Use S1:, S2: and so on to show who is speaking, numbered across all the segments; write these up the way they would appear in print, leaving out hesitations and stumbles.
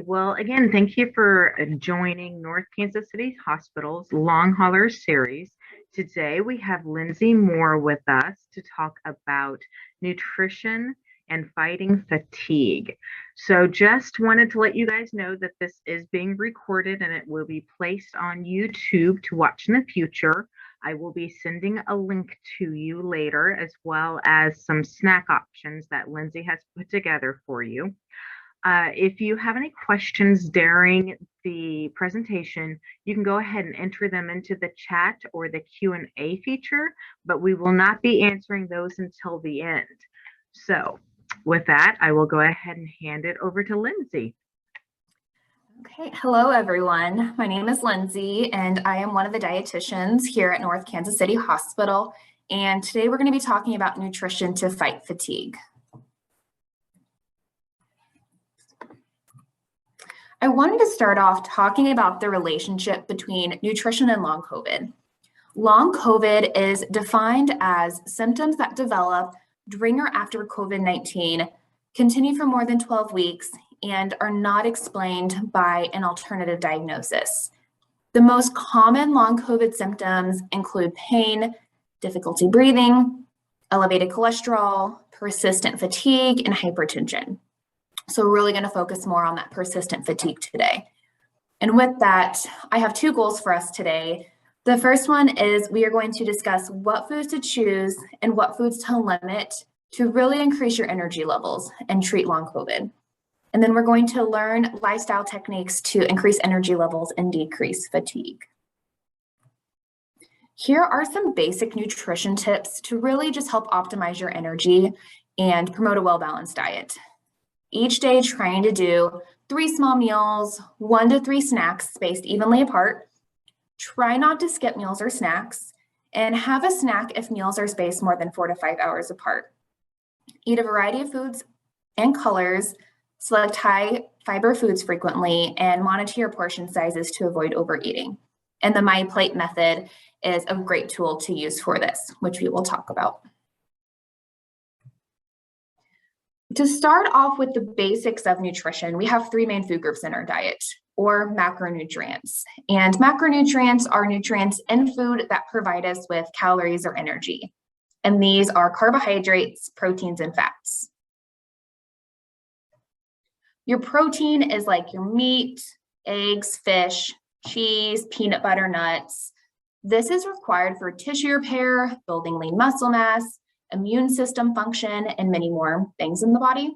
S1: Well, again, thank you for joining North Kansas City Hospital's Long Hauler series. Today we have Lindsey Moore with us to talk about nutrition and fighting fatigue. So, just wanted to let you guys know that this is being recorded and it will be placed on YouTube to watch in the future. I will be sending a link to you later, as well as some snack options that Lindsey has put together for you. If you have any questions during the presentation, you can go ahead and enter them into the chat or the Q&A feature, but we will not be answering those until the end. So with that, I will go ahead and hand it over to Lindsey.
S2: Okay, hello everyone. My name is Lindsey and I am one of the dietitians here at North Kansas City Hospital. And today we're going to be talking about nutrition to fight fatigue. I wanted to start off talking about the relationship between nutrition and long COVID. Long COVID is defined as symptoms that develop during or after COVID-19, continue for more than 12 weeks, and are not explained by an alternative diagnosis. The most common long COVID symptoms include pain, difficulty breathing, elevated cholesterol, persistent fatigue, and hypertension. So we're really going to focus more on that persistent fatigue today. And with that, I have two goals for us today. The first one is we are going to discuss what foods to choose and what foods to limit to really increase your energy levels and treat long COVID. And then we're going to learn lifestyle techniques to increase energy levels and decrease fatigue. Here are some basic nutrition tips to really just help optimize your energy and promote a well-balanced diet. Each day trying to do 3 small meals, 1 to 3 snacks spaced evenly apart. Try not to skip meals or snacks, and have a snack if meals are spaced more than 4 to 5 hours apart. Eat a variety of foods and colors, select high fiber foods frequently, and monitor your portion sizes to avoid overeating. And the MyPlate method is a great tool to use for this, which we will talk about. To start off with the basics of nutrition, we have 3 main food groups in our diet, or macronutrients. And macronutrients are nutrients in food that provide us with calories or energy. And these are carbohydrates, proteins, and fats. Your protein is like your meat, eggs, fish, cheese, peanut butter, nuts. This is required for tissue repair, building lean muscle mass, immune system function, and many more things in the body.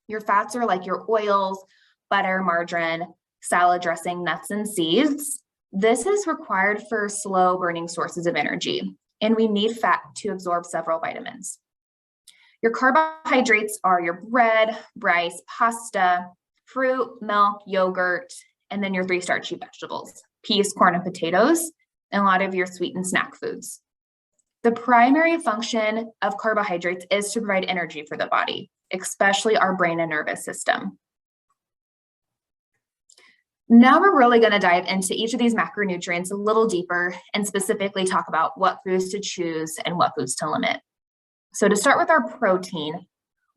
S2: Your fats are like your oils, butter, margarine, salad dressing, nuts, and seeds. This is required for slow burning sources of energy, and we need fat to absorb several vitamins. Your carbohydrates are your bread, rice, pasta, fruit, milk, yogurt, and then your 3 starchy vegetables, peas, corn, and potatoes, and a lot of your sweetened snack foods. The primary function of carbohydrates is to provide energy for the body, especially our brain and nervous system. Now we're really going to dive into each of these macronutrients a little deeper and specifically talk about what foods to choose and what foods to limit. So to start with our protein,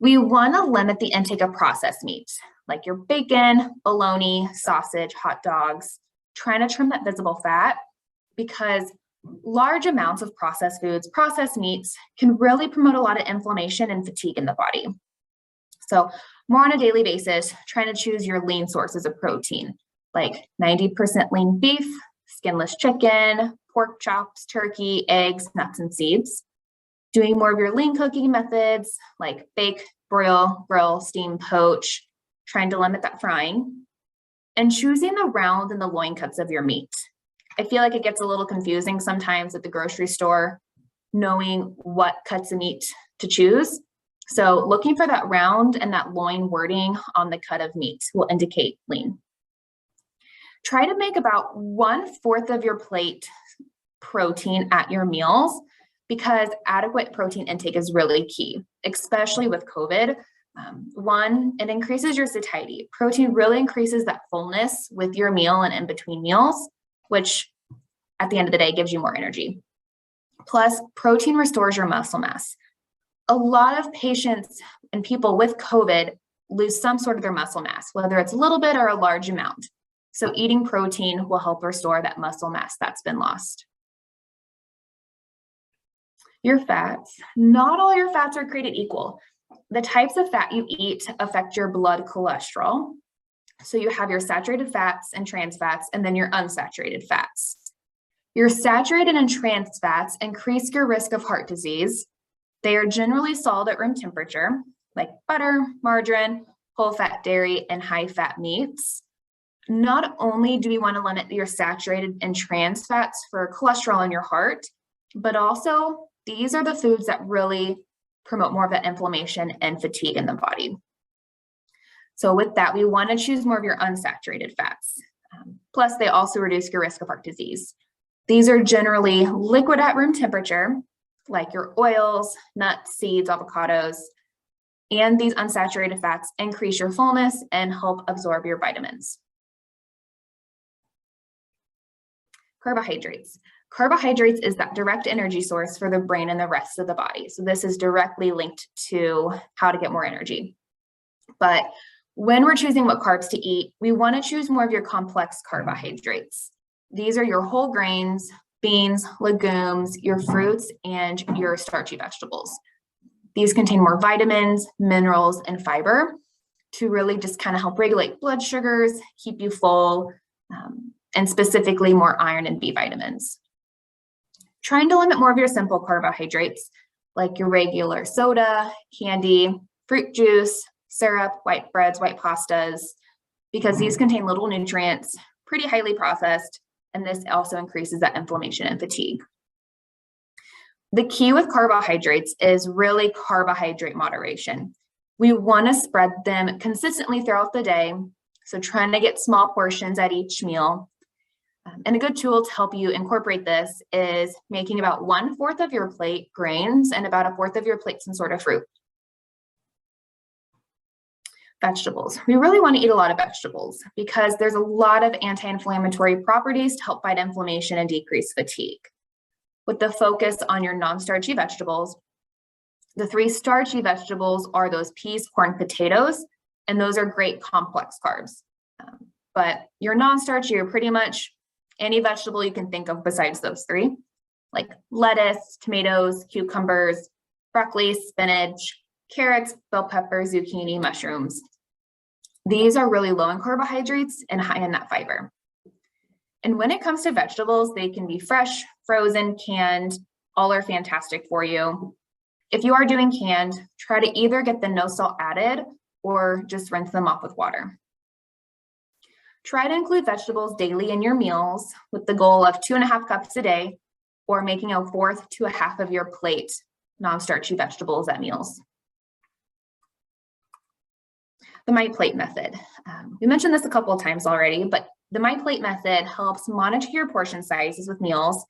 S2: we want to limit the intake of processed meats, like your bacon, bologna, sausage, hot dogs, trying to trim that visible fat, because large amounts of processed foods, processed meats can really promote a lot of inflammation and fatigue in the body. So more on a daily basis, trying to choose your lean sources of protein, like 90% lean beef, skinless chicken, pork chops, turkey, eggs, nuts, and seeds. Doing more of your lean cooking methods, like bake, broil, grill, steam, poach, trying to limit that frying. And choosing the round and the loin cuts of your meat. I feel like it gets a little confusing sometimes at the grocery store, knowing what cuts of meat to choose. So looking for that round and that loin wording on the cut of meat will indicate lean. Try to make about 1/4 of your plate protein at your meals, because adequate protein intake is really key, especially with COVID. One, it increases your satiety. Protein really increases that fullness with your meal and in between meals, which at the end of the day gives you more energy. Plus, protein restores your muscle mass. A lot of patients and people with COVID lose some sort of their muscle mass, whether it's a little bit or a large amount. So eating protein will help restore that muscle mass that's been lost. Your fats. Not all your fats are created equal. The types of fat you eat affect your blood cholesterol. So you have your saturated fats and trans fats, and then your unsaturated fats. Your saturated and trans fats increase your risk of heart disease. They are generally sold at room temperature, like butter, margarine, whole fat dairy, and high fat meats. Not only do we want to limit your saturated and trans fats for cholesterol in your heart, but also these are the foods that really promote more of that inflammation and fatigue in the body. So with that, we want to choose more of your unsaturated fats. Plus, they also reduce your risk of heart disease. These are generally liquid at room temperature, like your oils, nuts, seeds, avocados, and these unsaturated fats increase your fullness and help absorb your vitamins. Carbohydrates. Carbohydrates is that direct energy source for the brain and the rest of the body. So this is directly linked to how to get more energy. But when we're choosing what carbs to eat, we want to choose more of your complex carbohydrates. These are your whole grains, beans, legumes, your fruits, and your starchy vegetables. These contain more vitamins, minerals, and fiber to really just kind of help regulate blood sugars, keep you full, and specifically more iron and B vitamins. Trying to limit more of your simple carbohydrates, like your regular soda, candy, fruit juice, syrup, white breads, white pastas, because these contain little nutrients, pretty highly processed, and this also increases that inflammation and fatigue. The key with carbohydrates is really carbohydrate moderation. We want to spread them consistently throughout the day, so trying to get small portions at each meal. And a good tool to help you incorporate this is making about 1/4 of your plate grains and about 1/4 of your plate some sort of fruit. Vegetables. We really want to eat a lot of vegetables because there's a lot of anti-inflammatory properties to help fight inflammation and decrease fatigue. With the focus on your non-starchy vegetables, the 3 starchy vegetables are those peas, corn, potatoes, and those are great complex carbs. But your non-starchy are pretty much any vegetable you can think of besides those 3, like lettuce, tomatoes, cucumbers, broccoli, spinach, carrots, bell peppers, zucchini, mushrooms. These are really low in carbohydrates and high in that fiber. And when it comes to vegetables, they can be fresh, frozen, canned, all are fantastic for you. If you are doing canned, try to either get the no salt added or just rinse them off with water. Try to include vegetables daily in your meals with the goal of 2.5 cups a day, or making 1/4 to 1/2 of your plate non-starchy vegetables at meals. The MyPlate method. We mentioned this a couple of times already, but the MyPlate method helps monitor your portion sizes with meals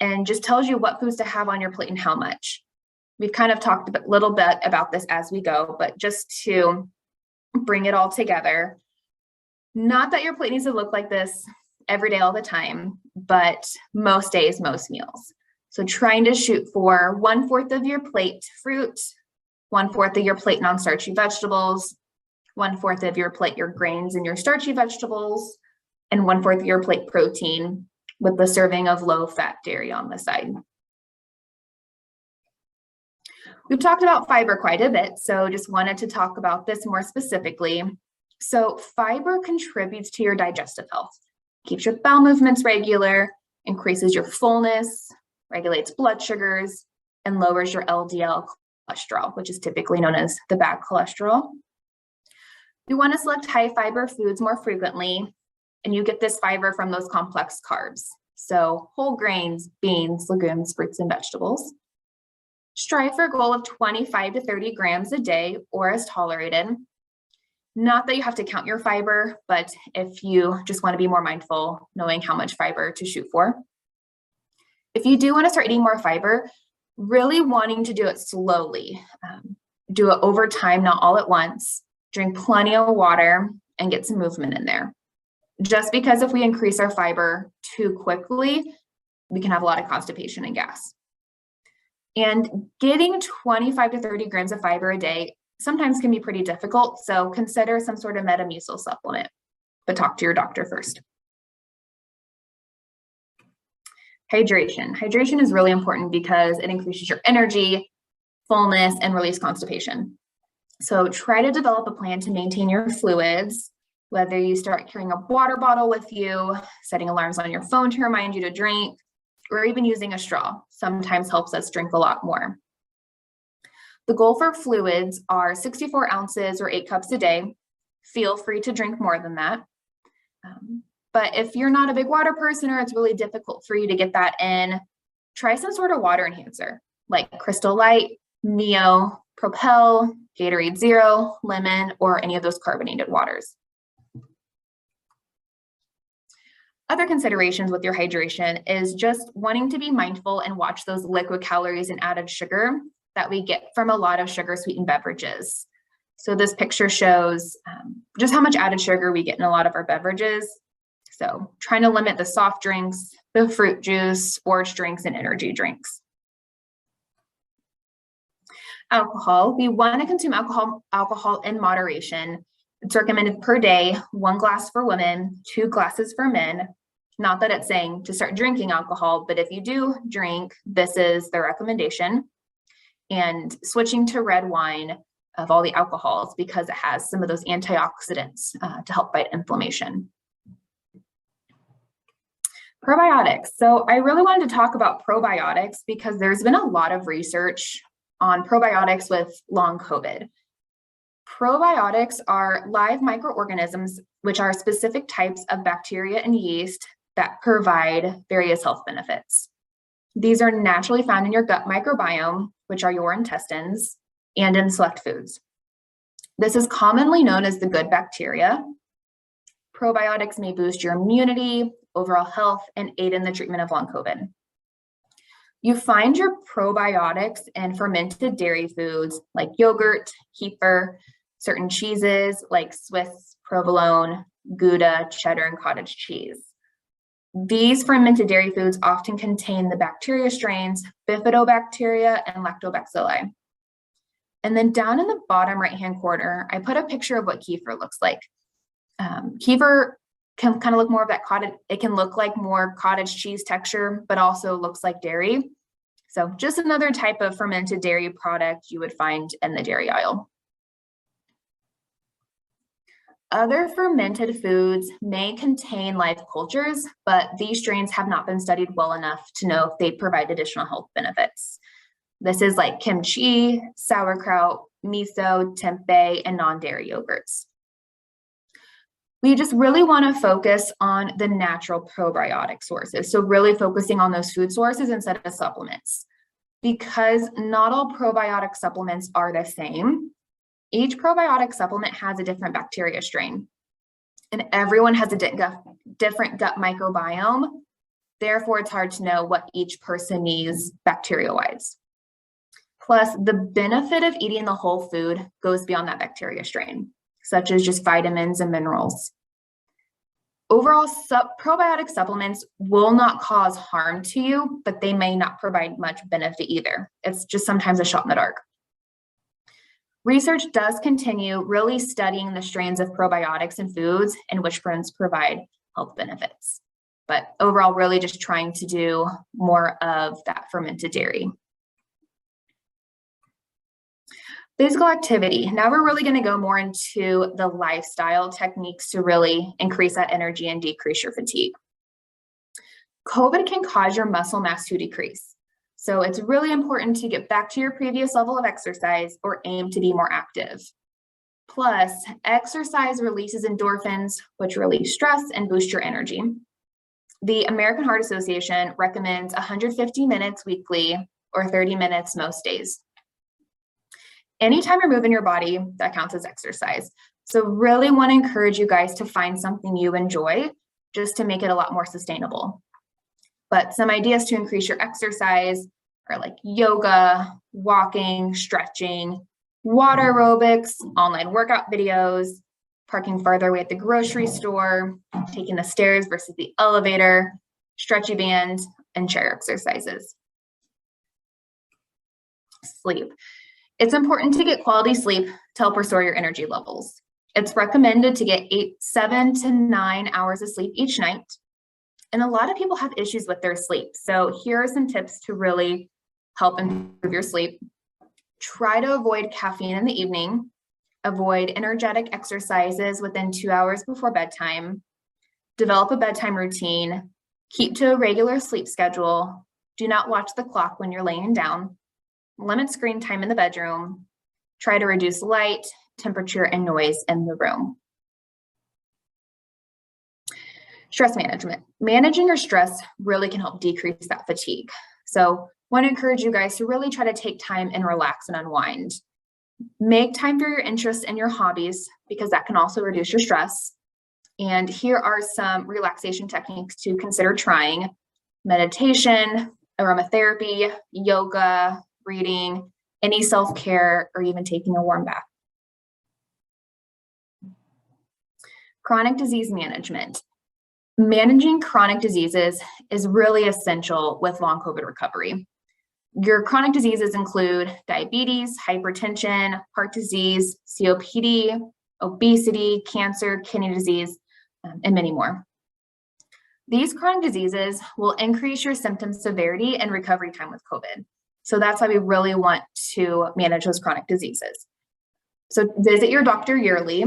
S2: and just tells you what foods to have on your plate and how much. We've kind of talked a little bit about this as we go, but just to bring it all together, not that your plate needs to look like this every day all the time, but most days, most meals. So trying to shoot for 1/4 of your plate fruit, 1/4 of your plate non-starchy vegetables, 1/4 of your plate your grains and your starchy vegetables, and 1/4 of your plate protein with the serving of low-fat dairy on the side. We've talked about fiber quite a bit, so just wanted to talk about this more specifically. So fiber contributes to your digestive health, keeps your bowel movements regular, increases your fullness, regulates blood sugars, and lowers your LDL cholesterol, which is typically known as the bad cholesterol. You want to select high fiber foods more frequently, and you get this fiber from those complex carbs. So whole grains, beans, legumes, fruits, and vegetables. Strive for a goal of 25 to 30 grams a day or as tolerated. Not that you have to count your fiber, but if you just want to be more mindful, knowing how much fiber to shoot for. If you do want to start eating more fiber, really wanting to do it slowly. Do it over time, not all at once. Drink plenty of water and get some movement in there. Just because if we increase our fiber too quickly, we can have a lot of constipation and gas. And getting 25 to 30 grams of fiber a day sometimes can be pretty difficult, so consider some sort of Metamucil supplement, but talk to your doctor first. Hydration. Hydration is really important because it increases your energy, fullness, and relieves constipation. So try to develop a plan to maintain your fluids, whether you start carrying a water bottle with you, setting alarms on your phone to remind you to drink, or even using a straw sometimes helps us drink a lot more. The goal for fluids are 64 ounces or 8 cups a day. Feel free to drink more than that. But if you're not a big water person or it's really difficult for you to get that in, try some sort of water enhancer like Crystal Light, Mio, Propel, Gatorade Zero, Lemon, or any of those carbonated waters. Other considerations with your hydration is just wanting to be mindful and watch those liquid calories and added sugar that we get from a lot of sugar sweetened beverages. So this picture shows just how much added sugar we get in a lot of our beverages. So trying to limit the soft drinks, the fruit juice, sports drinks, and energy drinks. Alcohol, we want to consume alcohol in moderation. It's recommended per day, 1 glass for women, 2 glasses for men. Not that it's saying to start drinking alcohol, but if you do drink, this is the recommendation. And switching to red wine of all the alcohols because it has some of those antioxidants to help fight inflammation. Probiotics. So I really wanted to talk about probiotics because there's been a lot of research on probiotics with long COVID. Probiotics are live microorganisms, which are specific types of bacteria and yeast that provide various health benefits. These are naturally found in your gut microbiome, which are your intestines, and in select foods. This is commonly known as the good bacteria. Probiotics may boost your immunity, overall health, and aid in the treatment of long COVID. You find your probiotics in fermented dairy foods like yogurt, kefir, certain cheeses like Swiss, provolone, Gouda, cheddar, and cottage cheese. These fermented dairy foods often contain the bacteria strains, bifidobacteria, and lactobacilli. And then down in the bottom right-hand corner, I put a picture of what kefir looks like. Kefir can kind of look more of that cottage, it can look like more cottage cheese texture, but also looks like dairy. So just another type of fermented dairy product you would find in the dairy aisle. Other fermented foods may contain live cultures, but these strains have not been studied well enough to know if they provide additional health benefits. This is like kimchi, sauerkraut, miso, tempeh, and non-dairy yogurts. We just really want to focus on the natural probiotic sources. So really focusing on those food sources instead of supplements. Because not all probiotic supplements are the same, each probiotic supplement has a different bacteria strain. And everyone has a different gut microbiome. Therefore, it's hard to know what each person needs bacteria-wise. Plus, the benefit of eating the whole food goes beyond that bacteria strain, such as just vitamins and minerals. Overall, probiotic supplements will not cause harm to you, but they may not provide much benefit either. It's just sometimes a shot in the dark. Research does continue really studying the strains of probiotics in foods and which ones provide health benefits. But overall, really just trying to do more of that fermented dairy. Physical activity. Now we're really going to go more into the lifestyle techniques to really increase that energy and decrease your fatigue. COVID can cause your muscle mass to decrease. So it's really important to get back to your previous level of exercise or aim to be more active. Plus, exercise releases endorphins, which release stress and boost your energy. The American Heart Association recommends 150 minutes weekly or 30 minutes most days. Anytime you're moving your body, that counts as exercise. So really want to encourage you guys to find something you enjoy just to make it a lot more sustainable. But some ideas to increase your exercise are like yoga, walking, stretching, water aerobics, online workout videos, parking farther away at the grocery store, taking the stairs versus the elevator, stretchy bands, and chair exercises. Sleep. It's important to get quality sleep to help restore your energy levels. It's recommended to get 7 to 9 hours of sleep each night. And a lot of people have issues with their sleep. So here are some tips to really help improve your sleep. Try to avoid caffeine in the evening. Avoid energetic exercises within 2 hours before bedtime. Develop a bedtime routine. Keep to a regular sleep schedule. Do not watch the clock when you're laying down. Limit screen time in the bedroom. Try to reduce light, temperature, and noise in the room. Stress management. Managing your stress really can help decrease that fatigue. So I want to encourage you guys to really try to take time and relax and unwind. Make time for your interests and your hobbies, because that can also reduce your stress. And here are some relaxation techniques to consider trying: meditation, aromatherapy, yoga, reading, any self-care, or even taking a warm bath. Chronic disease management. Managing chronic diseases is really essential with long COVID recovery. Your chronic diseases include diabetes, hypertension, heart disease, COPD, obesity, cancer, kidney disease, and many more. These chronic diseases will increase your symptom severity and recovery time with COVID. So that's why we really want to manage those chronic diseases. So visit your doctor yearly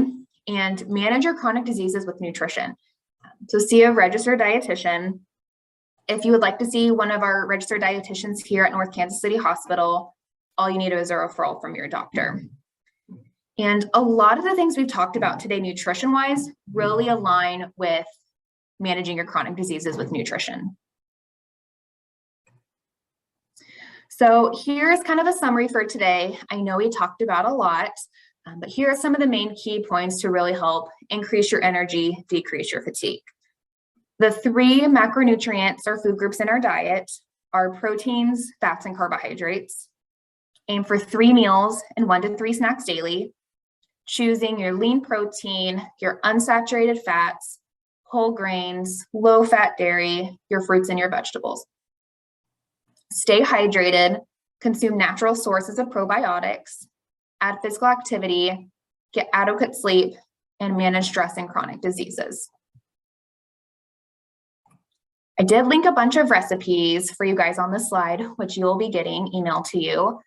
S2: and manage your chronic diseases with nutrition. So see a registered dietitian. If you would like to see one of our registered dietitians here at North Kansas City Hospital, all you need is a referral from your doctor. And a lot of the things we've talked about today, nutrition-wise, really align with managing your chronic diseases with nutrition. So here's kind of a summary for today. I know we talked about a lot, but here are some of the main key points to really help increase your energy, decrease your fatigue. The 3 macronutrients or food groups in our diet are proteins, fats, and carbohydrates. Aim for 3 meals and 1 to 3 snacks daily. Choosing your lean protein, your unsaturated fats, whole grains, low-fat dairy, your fruits, and your vegetables. Stay hydrated, consume natural sources of probiotics, add physical activity, get adequate sleep, and manage stress and chronic diseases. I did link a bunch of recipes for you guys on the slide, which you'll be getting emailed to you,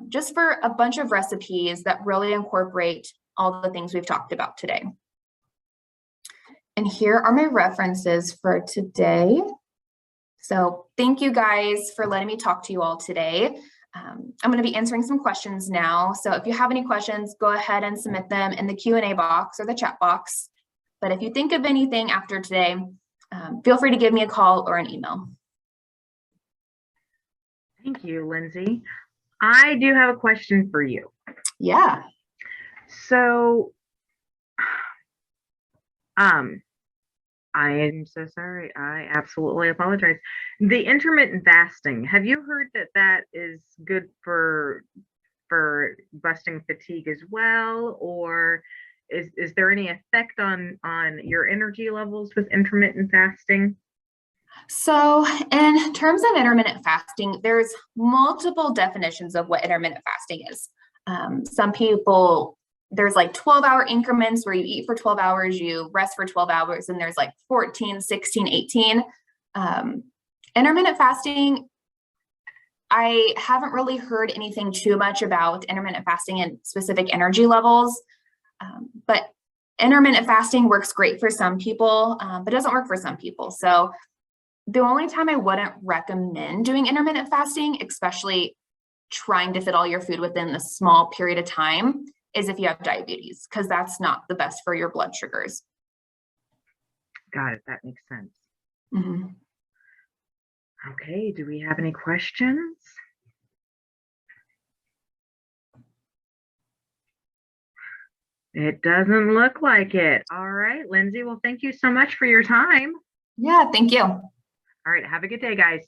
S2: just for a bunch of recipes that really incorporate all the things we've talked about today. And here are my references for today. So thank you guys for letting me talk to you all today. I'm going to be answering some questions now. So if you have any questions, go ahead and submit them in the Q&A box or the chat box. But if you think of anything after today, feel free to give me a call or an email.
S1: Thank you, Lindsey. I do have a question for you.
S2: Yeah.
S1: So, I am so sorry. I absolutely apologize. The intermittent fasting, have you heard that that is good for busting fatigue as well, or is there any effect on your energy levels with intermittent fasting?
S2: So in terms of intermittent fasting, there's multiple definitions of what intermittent fasting is. Some people, there's like 12-hour increments where you eat for 12 hours, you rest for 12 hours, and there's like 14, 16, 18. Intermittent fasting, I haven't really heard anything too much about intermittent fasting and specific energy levels, but intermittent fasting works great for some people, but doesn't work for some people. So the only time I wouldn't recommend doing intermittent fasting, especially trying to fit all your food within a small period of time, is if you have diabetes, because that's not the best for your blood sugars.
S1: Got it. That makes sense.
S2: Mm-hmm.
S1: Okay. Do we have any questions? It doesn't look like it. All right, Lindsey. Well, thank you so much for your time.
S2: Yeah, thank you.
S1: All right. Have a good day, guys.